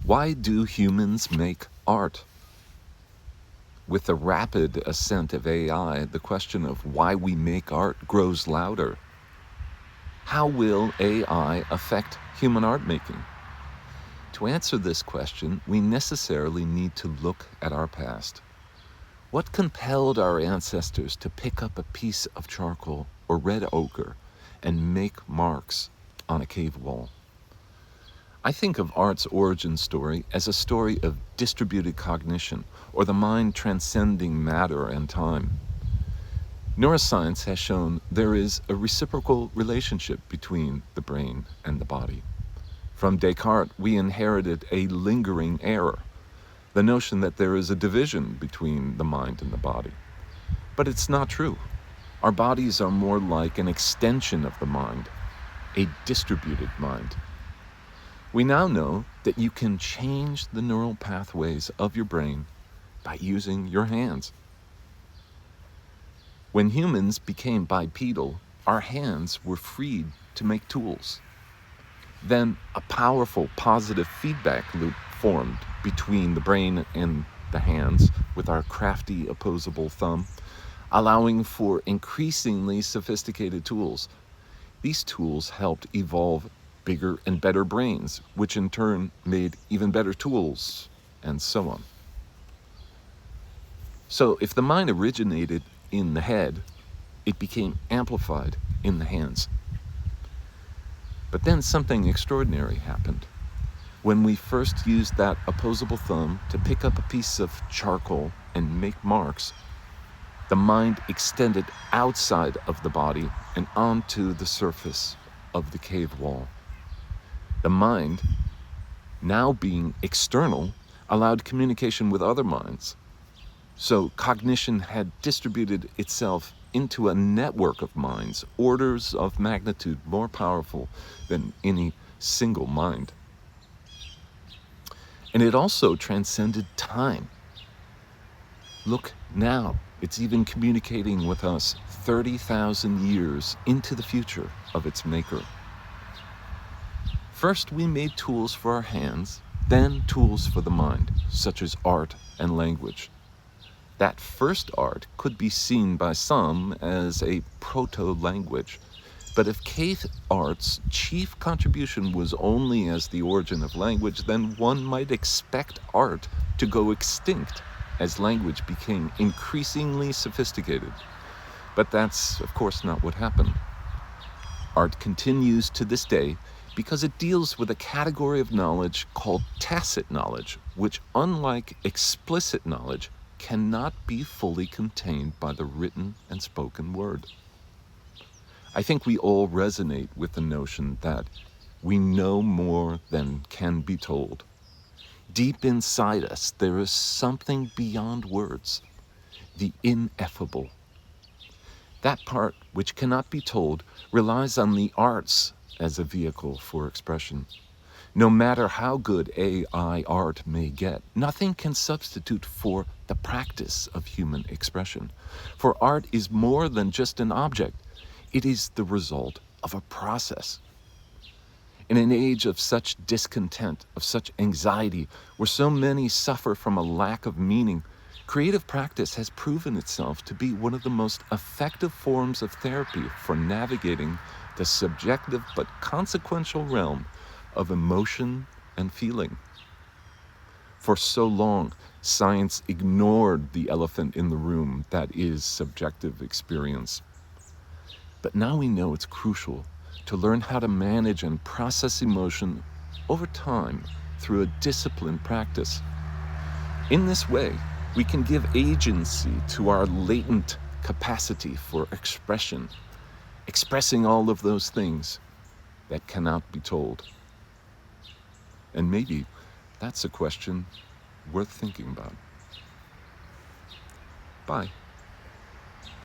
Why do humans make art? With the rapid ascent of AI, the question of why we make art grows louder. How will AI affect human art making? To answer this question, we necessarily need to look at our past. What compelled our ancestors to pick up a piece of charcoal or red ochre and make marks on a cave wall? I think of art's origin story as a story of distributed cognition, or the mind transcending matter and time. Neuroscience has shown there is a reciprocal relationship between the brain and the body. From Descartes, we inherited a lingering error, the notion that there is a division between the mind and the body. But it's not true. Our bodies are more like an extension of the mind, a distributed mind. We now know that you can change the neural pathways of your brain by using your hands. When humans became bipedal, our hands were freed to make tools. Then a powerful positive feedback loop formed between the brain and the hands with our crafty opposable thumb, allowing for increasingly sophisticated tools. These tools helped evolve bigger and better brains, which in turn made even better tools, and so on. So if the mind originated in the head, it became amplified in the hands. But then something extraordinary happened. When we first used that opposable thumb to pick up a piece of charcoal and make marks, the mind extended outside of the body and onto the surface of the cave wall. The mind, now being external, allowed communication with other minds. So cognition had distributed itself into a network of minds, orders of magnitude more powerful than any single mind. And it also transcended time. Look now, it's even communicating with us 30,000 years into the future of its maker. First, we made tools for our hands, then tools for the mind, such as art and language. That first art could be seen by some as a proto-language, but if cave art's chief contribution was only as the origin of language, then one might expect art to go extinct as language became increasingly sophisticated. But that's, of course, not what happened. Art continues to this day because it deals with a category of knowledge called tacit knowledge, which, unlike explicit knowledge, cannot be fully contained by the written and spoken word. I think we all resonate with the notion that we know more than can be told. Deep inside us, there is something beyond words, the ineffable. That part which cannot be told relies on the arts as a vehicle for expression. No matter how good AI art may get, nothing can substitute for the practice of human expression. For art is more than just an object. It is the result of a process. In an age of such discontent, of such anxiety, where so many suffer from a lack of meaning, creative practice has proven itself to be one of the most effective forms of therapy for navigating the subjective but consequential realm of emotion and feeling. For so long, science ignored the elephant in the room that is subjective experience. But now we know it's crucial to learn how to manage and process emotion over time through a disciplined practice. In this way, we can give agency to our latent capacity for expression, expressing all of those things that cannot be told. And maybe that's a question worth thinking about. Bye.